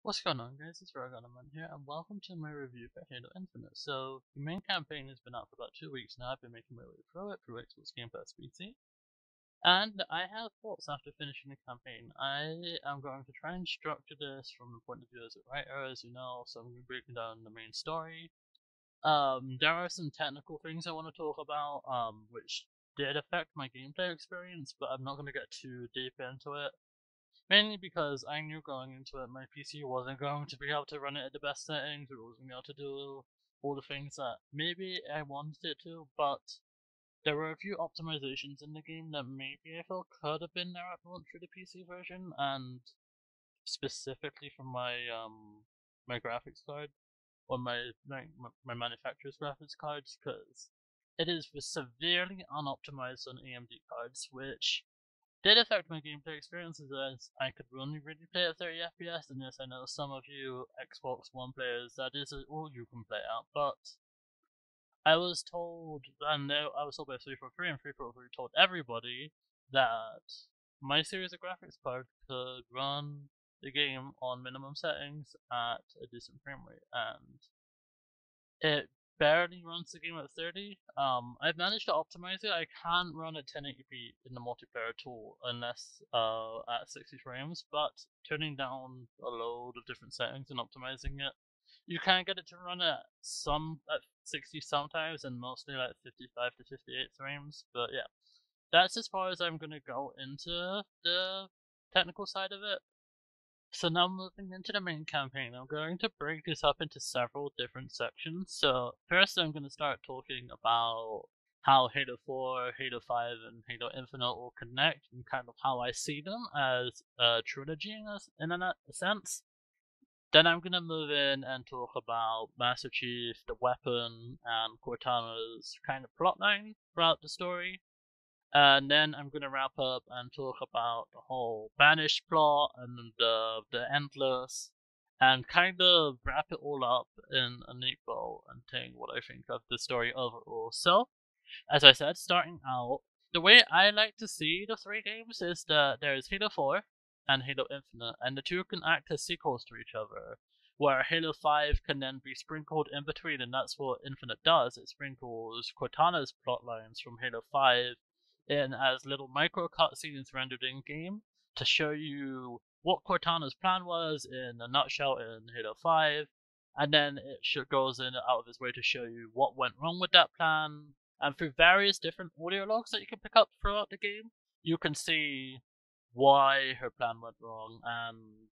What's going on, guys? It's Raganaman here, and welcome to my review for Halo Infinite. So, the main campaign has been out for about 2 weeks now. I've been making my way through it through Xbox Game Pass PC, and I have thoughts after finishing the campaign. I am going to try and structure this from the point of view as a writer, as you know, so I'm going to be breaking down the main story. There are some technical things I want to talk about, which did affect my gameplay experience, but I'm not going to get too deep into it. Mainly because I knew going into it my PC wasn't going to be able to run it at the best settings, or it wasn't going to be able to do all the things that maybe I wanted it to, but there were a few optimizations in the game that maybe I felt could have been there at launch for the PC version, and specifically for my graphics card, or my manufacturer's graphics cards, because it is severely unoptimized on AMD cards, which did affect my gameplay experiences as I could only really play at 30 FPS, and yes, I know some of you Xbox One players, that is all you can play at, but I was told, and I was told by 343 and 343 told everybody that my series of graphics card could run the game on minimum settings at a decent frame rate, and it barely runs the game at 30. I've managed to optimize it. I can't run at 1080p in the multiplayer tool unless at 60 frames, but turning down a load of different settings and optimizing it, you can get it to run at 60 sometimes, and mostly like 55 to 58 frames. But yeah, that's as far as I'm gonna go into the technical side of it. So now moving into the main campaign, I'm going to break this up into several different sections. So first I'm going to start talking about how Halo 4, Halo 5, and Halo Infinite will connect, and kind of how I see them as a trilogy in a sense. Then I'm going to move in and talk about Master Chief, the weapon, and Cortana's kind of plotline throughout the story. And then I'm gonna wrap up and talk about the whole banished plot and the endless, and kind of wrap it all up in a neat bow and tell you what I think of the story overall. So, as I said, starting out, the way I like to see the three games is that there's Halo 4 and Halo Infinite, and the two can act as sequels to each other, where Halo 5 can then be sprinkled in between, and that's what Infinite does. It sprinkles Cortana's plotlines from Halo 5 in as little micro cutscenes rendered in game to show you what Cortana's plan was in a nutshell in Halo 5, and then it goes in out of its way to show you what went wrong with that plan, and through various different audio logs that you can pick up throughout the game, you can see why her plan went wrong and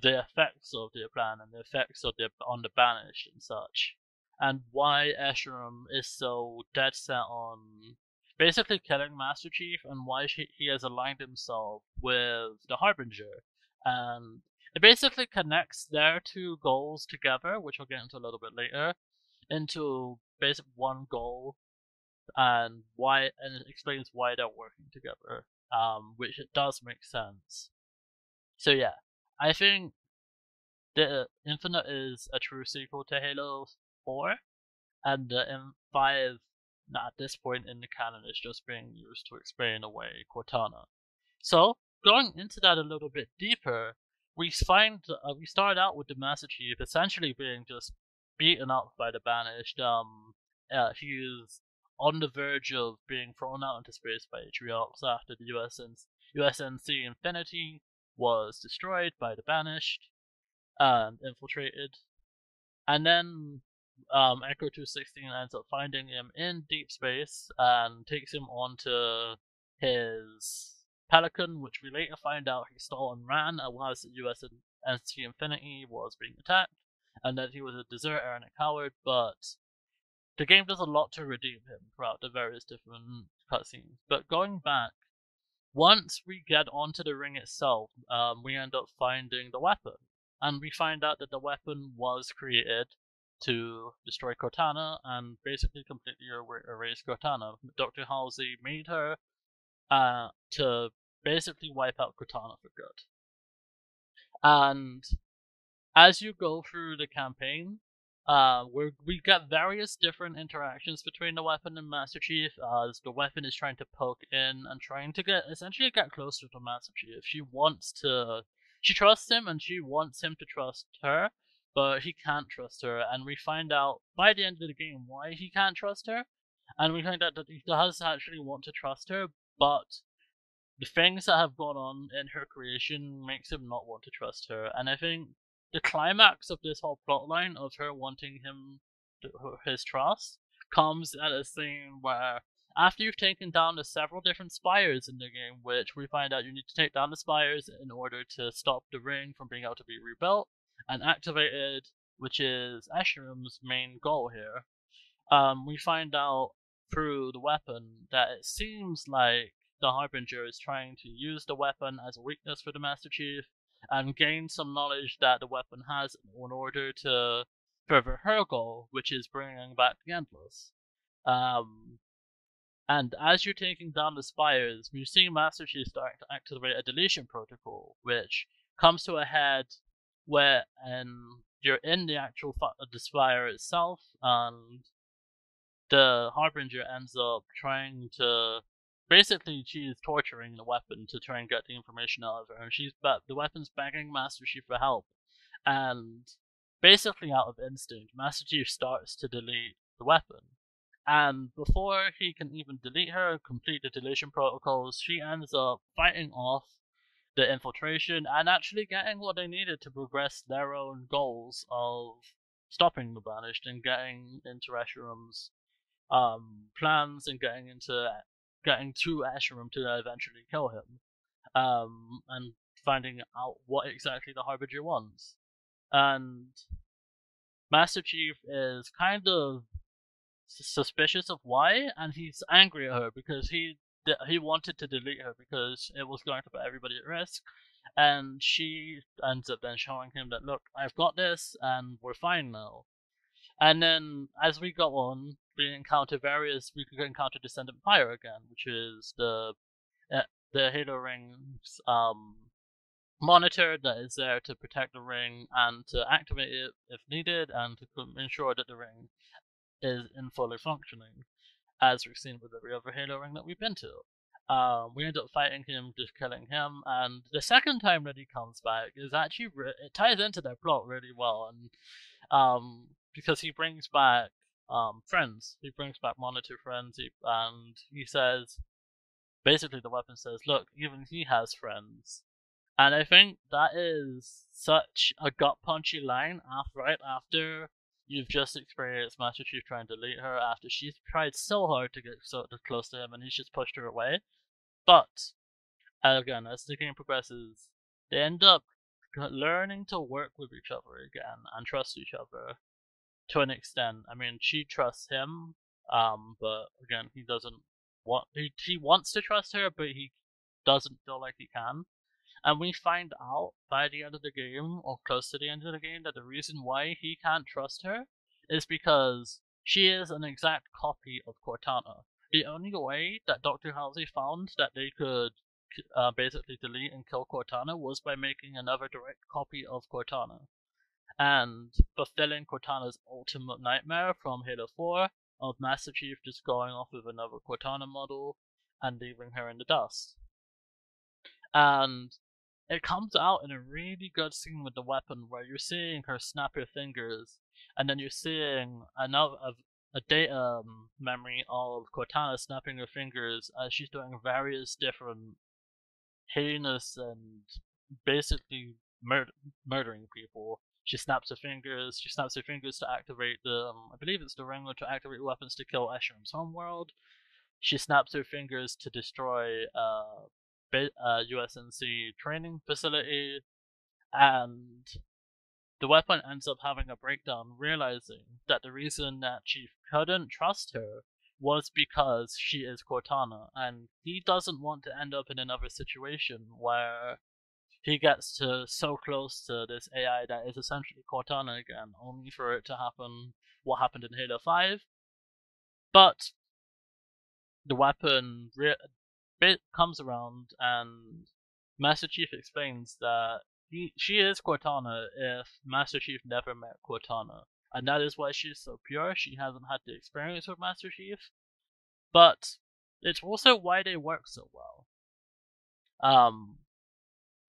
the effects of their plan and the effects of on the banished and such, and why Esheram is so dead set on basically killing Master Chief, and why he has aligned himself with the Harbinger. And it basically connects their two goals together, which I'll get into a little bit later, into basic one goal, and it explains why they're working together, which it does make sense. So yeah, I think the Infinite is a true sequel to Halo 4, and the M5 at this point in the canon is just being used to explain away Cortana. So, going into that a little bit deeper, we start out with the Master Chief essentially being just beaten up by the Banished. He is on the verge of being thrown out into space by Atriox after the USNC Infinity was destroyed by the Banished and infiltrated. And then Echo 216 ends up finding him in deep space and takes him onto his Pelican, which we later find out he stole and ran while the USNC Infinity was being attacked, and that he was a deserter and a coward, but the game does a lot to redeem him throughout the various different cutscenes. But going back, once we get onto the ring itself, we end up finding the weapon, and we find out that the weapon was created to destroy Cortana and basically completely erase Cortana. Dr. Halsey made her to basically wipe out Cortana for good. And as you go through the campaign, we get various different interactions between the weapon and Master Chief, as the weapon is trying to poke in and trying to essentially get closer to Master Chief. She wants to she trusts him and she wants him to trust her, but he can't trust her, and we find out by the end of the game why he can't trust her, and we find out that he does actually want to trust her, but the things that have gone on in her creation makes him not want to trust her, and I think the climax of this whole plotline of her wanting his trust comes at a scene where after you've taken down the several different spires in the game, which we find out you need to take down the spires in order to stop the ring from being able to be rebuilt and activated, which is Escherum's main goal here. We find out through the weapon that it seems like the Harbinger is trying to use the weapon as a weakness for the Master Chief and gain some knowledge that the weapon has in order to further her goal, which is bringing back the Endless. And as you're taking down the spires, you see Master Chief starting to activate a deletion protocol, which comes to a head when you're in the actual the spire itself, and the Harbinger ends up trying to. Basically, she's torturing the weapon to try and get the information out of her, and the weapon's begging Master Chief for help. And basically, out of instinct, Master Chief starts to delete the weapon. And before he can even delete her and complete the deletion protocols, she ends up fighting off the infiltration and actually getting what they needed to progress their own goals of stopping the Banished and getting into Escherum's plans and getting to Escherum to eventually kill him, and finding out what exactly the Harbinger wants. And Master Chief is kind of suspicious of why, and he's angry at her because he wanted to delete her because it was going to put everybody at risk, and she ends up then showing him that, look, I've got this and we're fine now. And then as we go on, we could encounter Descendant Fire again, which is the Halo Ring's monitor that is there to protect the ring and to activate it if needed, and to ensure that the ring is in fully functioning, as we've seen with every other Halo Ring that we've been to. We end up fighting him, just killing him, and the second time that he comes back is actually it ties into their plot really well, and because he brings back friends, he brings back Monitor friends, and he says, basically the weapon says, look, even he has friends. And I think that is such a gut punchy line right after you've just experienced Master Chief trying to delete her after she's tried so hard to get so close to him and he's just pushed her away. But again, as the game progresses, they end up learning to work with each other again and trust each other to an extent. I mean, she trusts him, but again, he doesn't want. He wants to trust her, but he doesn't feel like he can. And we find out by the end of the game, or close to the end of the game, that the reason why he can't trust her is because she is an exact copy of Cortana. The only way that Dr. Halsey found that they could basically delete and kill Cortana was by making another direct copy of Cortana and fulfilling Cortana's ultimate nightmare from Halo 4 of Master Chief just going off with another Cortana model and leaving her in the dust. And it comes out in a really good scene with the weapon where you're seeing her snap her fingers, and then you're seeing a data memory of Cortana snapping her fingers as she's doing various different heinous and basically murdering people. She snaps her fingers. She snaps her fingers to activate I believe it's the ring, to activate weapons to kill Escherum's homeworld. She snaps her fingers to destroy USNC training facility, and the weapon ends up having a breakdown, realizing that the reason that Chief couldn't trust her was because she is Cortana, and he doesn't want to end up in another situation where he gets to so close to this AI that is essentially Cortana again, only for it to happen what happened in Halo 5. But the weapon comes around, and Master Chief explains that she is Cortana if Master Chief never met Cortana, and that is why she's so pure. She hasn't had the experience with Master Chief, but it's also why they work so well.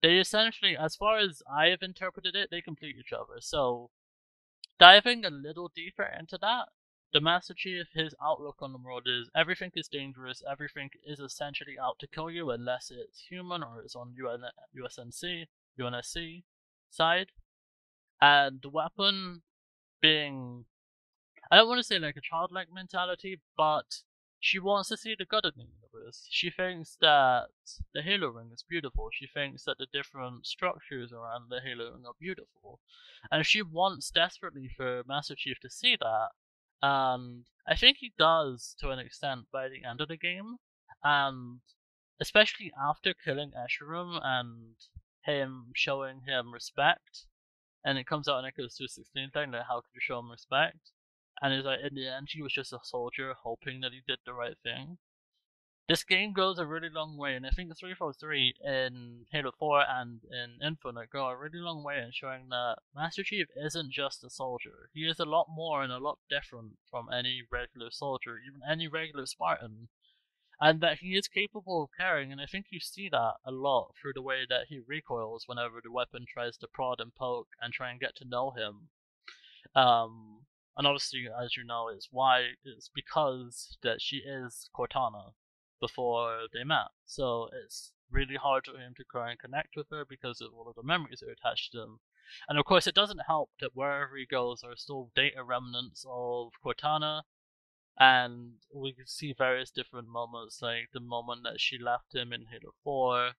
they essentially, as far as I have interpreted it, they complete each other. So, diving a little deeper into that, the Master Chief, his outlook on the world is everything is dangerous, everything is essentially out to kill you unless it's human or it's on UNSC side. And the weapon being, I don't want to say like a childlike mentality, but she wants to see the good in the universe. She thinks that the Halo ring is beautiful. She thinks that the different structures around the Halo ring are beautiful. And she wants desperately for Master Chief to see that. And I think he does to an extent by the end of the game. And especially after killing Escharum and him showing him respect, and it comes out in Echoes 216 thing, like how could you show him respect? And it's like in the end he was just a soldier hoping that he did the right thing. This game goes a really long way, and I think the 343 in Halo 4 and in Infinite go a really long way in showing that Master Chief isn't just a soldier. He is a lot more and a lot different from any regular soldier, even any regular Spartan. And that he is capable of caring, and I think you see that a lot through the way that he recoils whenever the weapon tries to prod and poke and try and get to know him. And obviously, as you know, it's because that she is Cortana before they met. So it's really hard for him to try and connect with her because of all of the memories that are attached to him. And of course, it doesn't help that wherever he goes, there are still data remnants of Cortana, and we can see various different moments, like the moment that she left him in Halo 4,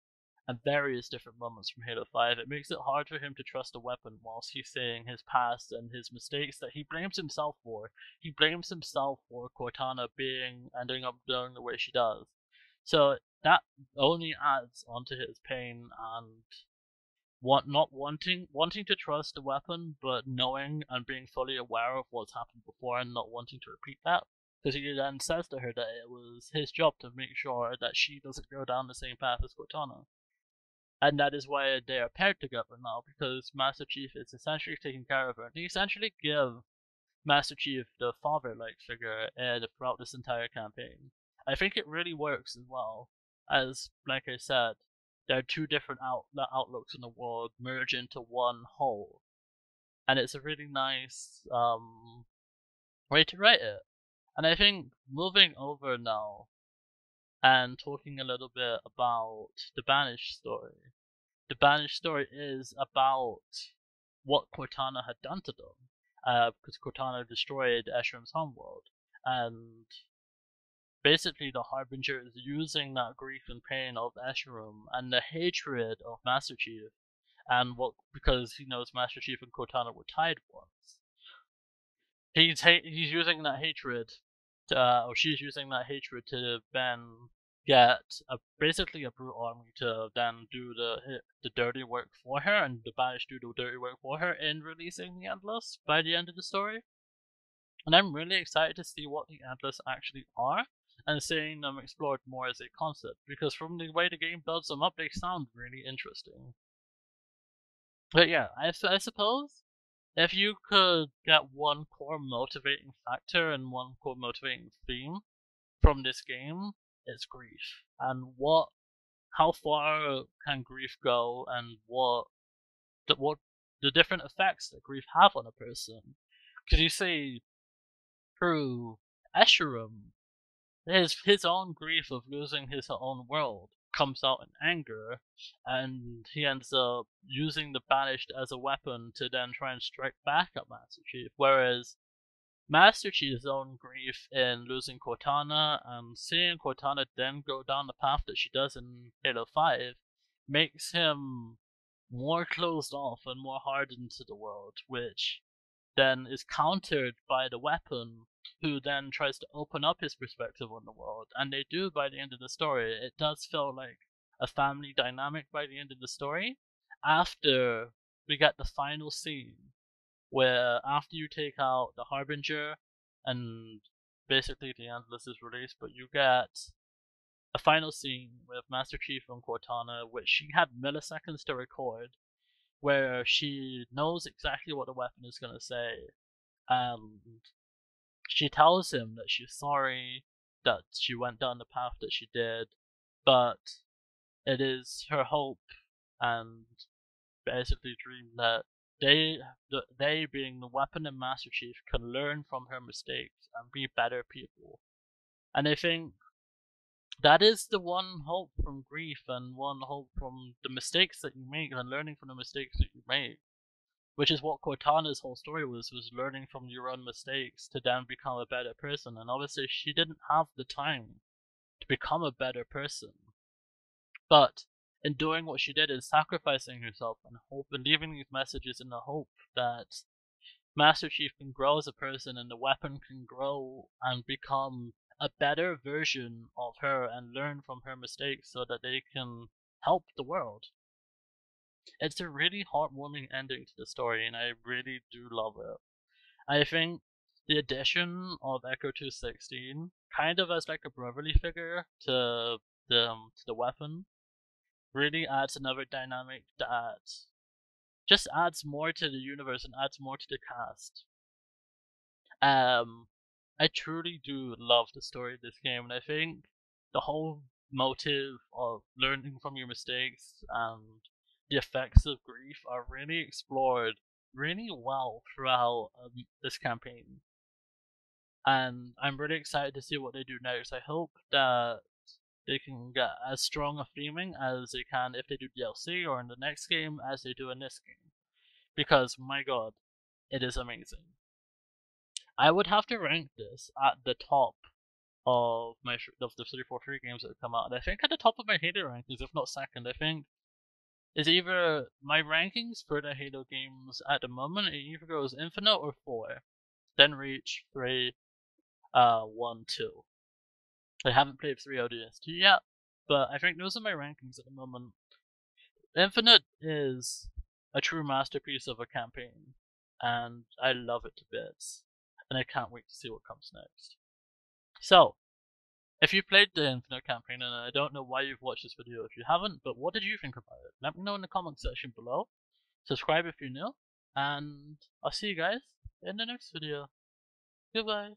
and various different moments from Halo 5. It makes it hard for him to trust a weapon whilst he's saying his past and his mistakes that he blames himself for. He blames himself for Cortana ending up doing the way she does. So that only adds onto his pain and not wanting to trust the weapon, but knowing and being fully aware of what's happened before and not wanting to repeat that. Because he then says to her that it was his job to make sure that she doesn't go down the same path as Cortana. And that is why they are paired together now, because Master Chief is essentially taking care of her. They essentially give Master Chief the father-like figure throughout this entire campaign. I think it really works as well, as, like I said, there are two different outlooks in the world merge into one whole. And it's a really nice way to write it. And I think moving over now and talking a little bit about the Banished story. The Banished story is about what Cortana had done to them, because Cortana destroyed Escharam's homeworld, and basically the Harbinger is using that grief and pain of Escharam and the hatred of Master Chief, and because he knows Master Chief and Cortana were tied once. He's using that hatred, or she's using that hatred to then get basically a brute army to then do the dirty work for her, and the Banished do the dirty work for her in releasing the Endless by the end of the story. And I'm really excited to see what the Endless actually are, and seeing them explored more as a concept, because from the way the game builds them up, they sound really interesting. But yeah, I suppose if you could get one core motivating factor and one core motivating theme from this game, it's grief. And how far can grief go, and what the different effects that grief have on a person. Because you see, through Escharum, his own grief of losing his own world comes out in anger, and he ends up using the Banished as a weapon to then try and strike back at Master Chief. Whereas Master Chief's own grief in losing Cortana and seeing Cortana then go down the path that she does in Halo 5 makes him more closed off and more hardened to the world, which then is countered by the weapon, who then tries to open up his perspective on the world. And they do by the end of the story. It does feel like a family dynamic by the end of the story, after we get the final scene where after you take out the Harbinger and basically the Endless is released, but you get a final scene with Master Chief and Cortana, which she had milliseconds to record, where she knows exactly what the weapon is going to say, and she tells him that she's sorry that she went down the path that she did, but it is her hope and basically dream that they being the weapon and Master Chief can learn from her mistakes and be better people. And I think that is the one hope from grief and one hope from the mistakes that you make and learning from the mistakes that you make. Which is what Cortana's whole story was learning from your own mistakes to then become a better person. And obviously she didn't have the time to become a better person. But in doing what she did is sacrificing herself and hope and leaving these messages in the hope that Master Chief can grow as a person and the weapon can grow and become a better version of her and learn from her mistakes so that they can help the world. It's a really heartwarming ending to the story and I really do love it. I think the addition of Echo 216 kind of as like a brotherly figure to the weapon really adds another dynamic that just adds more to the universe and adds more to the cast. I truly do love the story of this game, and I think the whole motive of learning from your mistakes and the effects of grief are really explored really well throughout this campaign. And I'm really excited to see what they do next. I hope that they can get as strong a theming as they can if they do DLC or in the next game as they do in this game. Because, my god, it is amazing. I would have to rank this at the top of the 343 games that have come out. And I think at the top of my Halo rankings, if not second, I think is either my rankings for the Halo games at the moment. It either goes Infinite or 4, then Reach 3, 1, 2. I haven't played 3 ODST yet, but I think those are my rankings at the moment. Infinite is a true masterpiece of a campaign, and I love it to bits, and I can't wait to see what comes next. So, if you played the Infinite campaign, and I don't know why you've watched this video if you haven't, but what did you think about it? Let me know in the comment section below. Subscribe if you're new, and I'll see you guys in the next video. Goodbye.